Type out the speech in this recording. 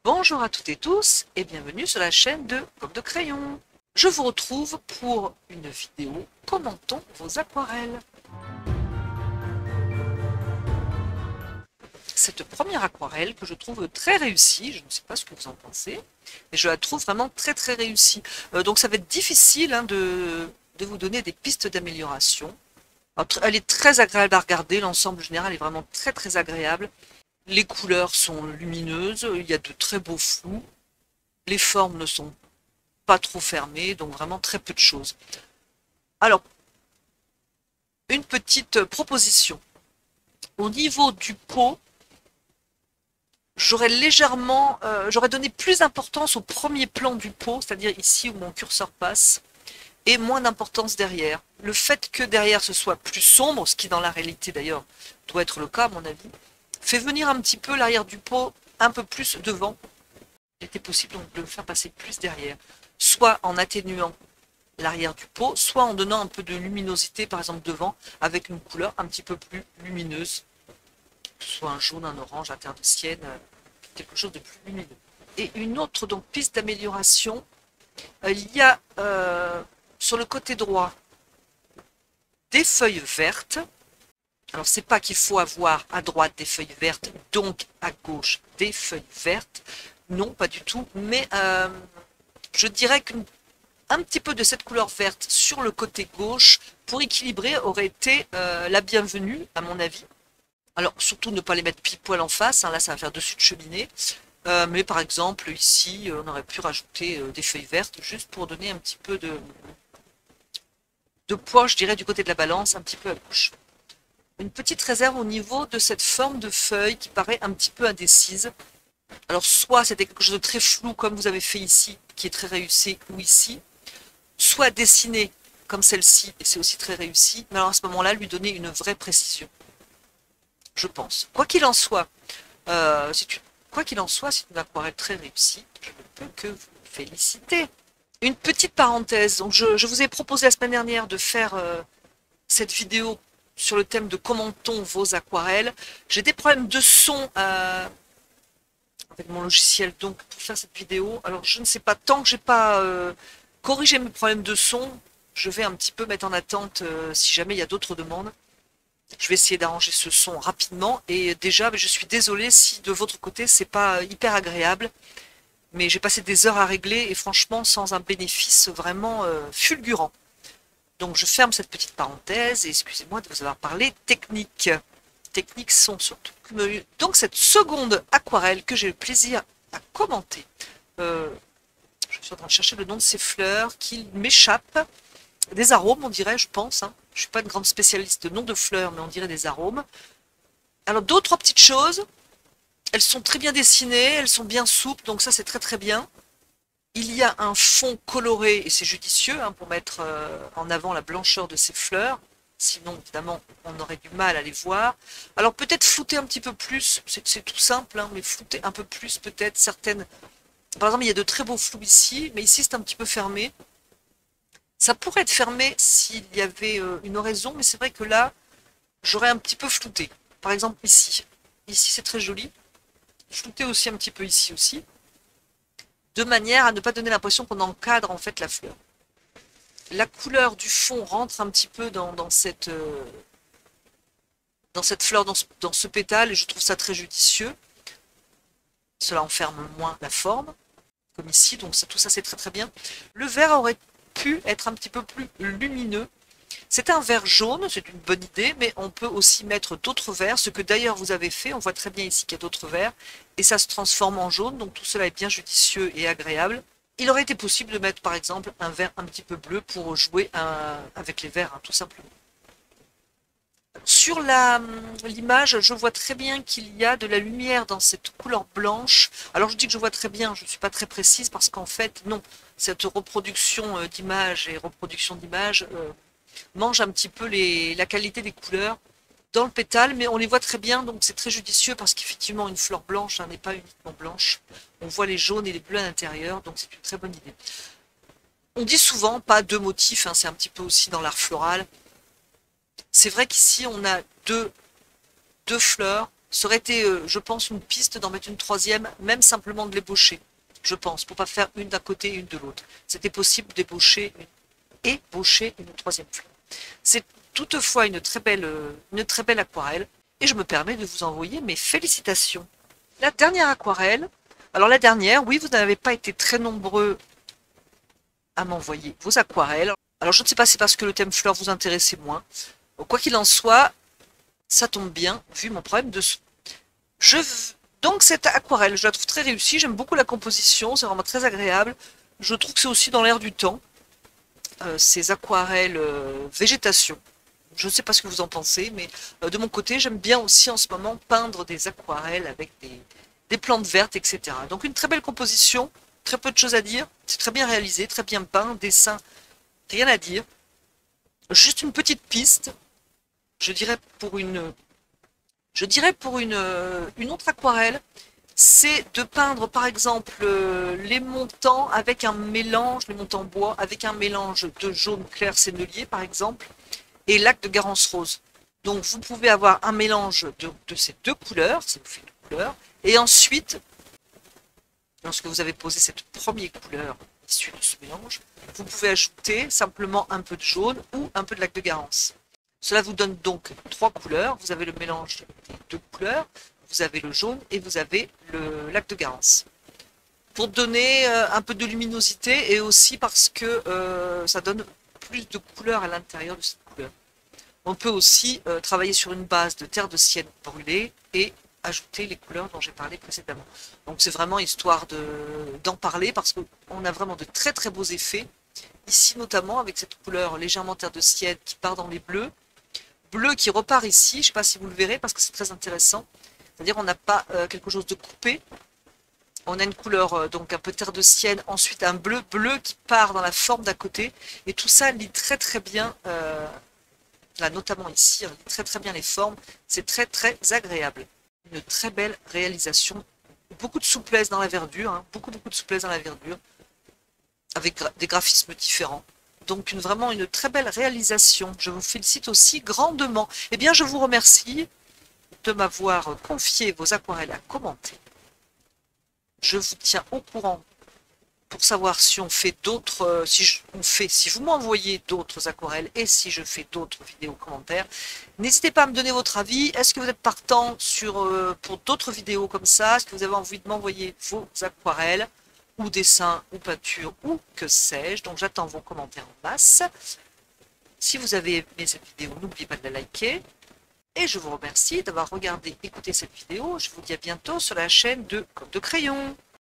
Bonjour à toutes et tous et bienvenue sur la chaîne de Gomme de Crayon. Je vous retrouve pour une vidéo commentant vos aquarelles. Cette première aquarelle que je trouve très réussie, je ne sais pas ce que vous en pensez, mais je la trouve vraiment très réussie. Donc ça va être difficile de vous donner des pistes d'amélioration. Elle est très agréable à regarder, l'ensemble général est vraiment très agréable. Les couleurs sont lumineuses, il y a de très beaux flous. Les formes ne sont pas trop fermées, donc vraiment très peu de choses. Alors, une petite proposition. Au niveau du pot, j'aurais donné plus d'importance au premier plan du pot, c'est-à-dire ici où mon curseur passe, et moins d'importance derrière. Le fait que derrière ce soit plus sombre, ce qui dans la réalité d'ailleurs doit être le cas à mon avis, fait venir un petit peu l'arrière du pot un peu plus devant. Il était possible donc de le faire passer plus derrière, soit en atténuant l'arrière du pot, soit en donnant un peu de luminosité par exemple devant, avec une couleur un petit peu plus lumineuse, que ce soit un jaune, un orange, un terre de sienne, quelque chose de plus lumineux. Et une autre donc piste d'amélioration, il y a sur le côté droit des feuilles vertes. Alors c'est pas qu'il faut avoir à droite des feuilles vertes, donc à gauche des feuilles vertes. Non, pas du tout. Mais je dirais qu'un petit peu de cette couleur verte sur le côté gauche, pour équilibrer, aurait été la bienvenue, à mon avis. Alors surtout ne pas les mettre pile poil en face, hein, là ça va faire dessus de cheminée. Mais par exemple ici, on aurait pu rajouter des feuilles vertes, juste pour donner un petit peu de poids, je dirais, du côté de la balance, un petit peu à gauche. Une petite réserve au niveau de cette forme de feuille qui paraît un petit peu indécise. Alors soit c'était quelque chose de très flou comme vous avez fait ici, qui est très réussi, ou ici, soit dessiné comme celle-ci, et c'est aussi très réussi, mais alors à ce moment-là, lui donner une vraie précision, je pense. Quoi qu'il en soit, c'est une aquarelle très réussie, je ne peux que vous féliciter. Une petite parenthèse, donc je vous ai proposé la semaine dernière de faire cette vidéo sur le thème de commentons vos aquarelles. J'ai des problèmes de son avec mon logiciel donc pour faire cette vidéo. Alors je ne sais pas, tant que j'ai pas corrigé mes problèmes de son, je vais un petit peu mettre en attente si jamais il y a d'autres demandes. Je vais essayer d'arranger ce son rapidement et déjà je suis désolée si de votre côté c'est pas hyper agréable, mais j'ai passé des heures à régler et franchement sans un bénéfice vraiment fulgurant. Donc je ferme cette petite parenthèse et excusez-moi de vous avoir parlé technique. Techniques sont surtout. Donc cette seconde aquarelle que j'ai le plaisir à commenter. Je suis en train de chercher le nom de ces fleurs qui m'échappent. Des arômes on dirait, je pense. Hein. Je ne suis pas une grande spécialiste de nom de fleurs, mais on dirait des arômes. Alors deux, trois petites choses. Elles sont très bien dessinées, elles sont bien souples, donc ça c'est très bien. Il y a un fond coloré, et c'est judicieux hein, pour mettre en avant la blancheur de ces fleurs. Sinon, évidemment, on aurait du mal à les voir. Alors peut-être flouter un petit peu plus, c'est tout simple, hein, mais flouter un peu plus peut-être certaines... Par exemple, il y a de très beaux flous ici, mais ici c'est un petit peu fermé. Ça pourrait être fermé s'il y avait une oraison, mais c'est vrai que là, j'aurais un petit peu flouté. Par exemple ici. Ici c'est très joli. Flouter aussi un petit peu ici aussi. De manière à ne pas donner l'impression qu'on encadre en fait la fleur. La couleur du fond rentre un petit peu dans cette fleur, dans ce pétale, et je trouve ça très judicieux. Cela enferme moins la forme, comme ici, donc tout ça c'est très bien. Le vert aurait pu être un petit peu plus lumineux. C'est un vert jaune, c'est une bonne idée, mais on peut aussi mettre d'autres verts, ce que d'ailleurs vous avez fait, on voit très bien ici qu'il y a d'autres verts, et ça se transforme en jaune, donc tout cela est bien judicieux et agréable. Il aurait été possible de mettre par exemple un vert un petit peu bleu pour jouer avec les verts, hein, tout simplement. Sur l'image, je vois très bien qu'il y a de la lumière dans cette couleur blanche. Alors je dis que je vois très bien, je ne suis pas très précise parce qu'en fait, non, cette reproduction d'image et reproduction d'image mange un petit peu la qualité des couleurs dans le pétale, mais on les voit très bien, donc c'est très judicieux parce qu'effectivement une fleur blanche hein, n'est pas uniquement blanche. On voit les jaunes et les bleus à l'intérieur, donc c'est une très bonne idée. On dit souvent pas deux motifs, hein, c'est un petit peu aussi dans l'art floral. C'est vrai qu'ici on a deux fleurs Ça aurait été, je pense, une piste d'en mettre une troisième, même simplement de l'ébaucher, je pense, pour pas faire une d'un côté et une de l'autre. C'était possible ébaucher une troisième fleur. C'est toutefois une très belle aquarelle, et je me permets de vous envoyer mes félicitations. La dernière aquarelle, alors la dernière, oui, vous n'avez pas été très nombreux à m'envoyer vos aquarelles. Alors je ne sais pas, c'est parce que le thème fleur vous intéressait moins. Quoi qu'il en soit, ça tombe bien, vu mon problème de son. Donc cette aquarelle, je la trouve très réussie, j'aime beaucoup la composition, c'est vraiment très agréable. Je trouve que c'est aussi dans l'air du temps, ces aquarelles végétation. Je ne sais pas ce que vous en pensez, mais de mon côté, j'aime bien aussi en ce moment peindre des aquarelles avec des plantes vertes, etc. Donc une très belle composition, très peu de choses à dire, c'est très bien réalisé, très bien peint, dessin, rien à dire. Juste une petite piste, je dirais pour une autre aquarelle, c'est de peindre par exemple les montants avec un mélange, les montants bois, avec un mélange de jaune clair sénelier par exemple, et lac de Garance rose. Donc vous pouvez avoir un mélange de ces deux couleurs, ça vous fait deux couleurs, et ensuite, lorsque vous avez posé cette première couleur issue de ce mélange, vous pouvez ajouter simplement un peu de jaune ou un peu de lac de Garance. Cela vous donne donc trois couleurs. Vous avez le mélange des deux couleurs, vous avez le jaune et vous avez le lac de Garance. Pour donner un peu de luminosité et aussi parce que ça donne plus de couleurs à l'intérieur de cette couleur. On peut aussi travailler sur une base de terre de sienne brûlée et ajouter les couleurs dont j'ai parlé précédemment. Donc c'est vraiment histoire d'en parler parce qu'on a vraiment de très très beaux effets. Ici notamment avec cette couleur légèrement terre de sienne qui part dans les bleus. Bleu qui repart ici, je ne sais pas si vous le verrez parce que c'est très intéressant. C'est-à-dire on n'a pas quelque chose de coupé. On a une couleur, donc un peu terre de sienne, ensuite un bleu qui part dans la forme d'à côté. Et tout ça lie très très bien, là notamment ici, on lie très très bien les formes. C'est très très agréable. Une très belle réalisation. Beaucoup de souplesse dans la verdure, hein, beaucoup de souplesse dans la verdure, avec des graphismes différents. Donc vraiment une très belle réalisation. Je vous félicite aussi grandement. Eh bien, je vous remercie de m'avoir confié vos aquarelles à commenter. Je vous tiens au courant pour savoir si on fait d'autres, si vous m'envoyez d'autres aquarelles et si je fais d'autres vidéos commentaires. N'hésitez pas à me donner votre avis. Est-ce que vous êtes partant pour d'autres vidéos comme ça? Est-ce que vous avez envie de m'envoyer vos aquarelles ou dessins ou peintures ou que sais-je? Donc j'attends vos commentaires en masse. Si vous avez aimé cette vidéo, n'oubliez pas de la liker. Et je vous remercie d'avoir regardé, écouté cette vidéo. Je vous dis à bientôt sur la chaîne de Code de Crayon.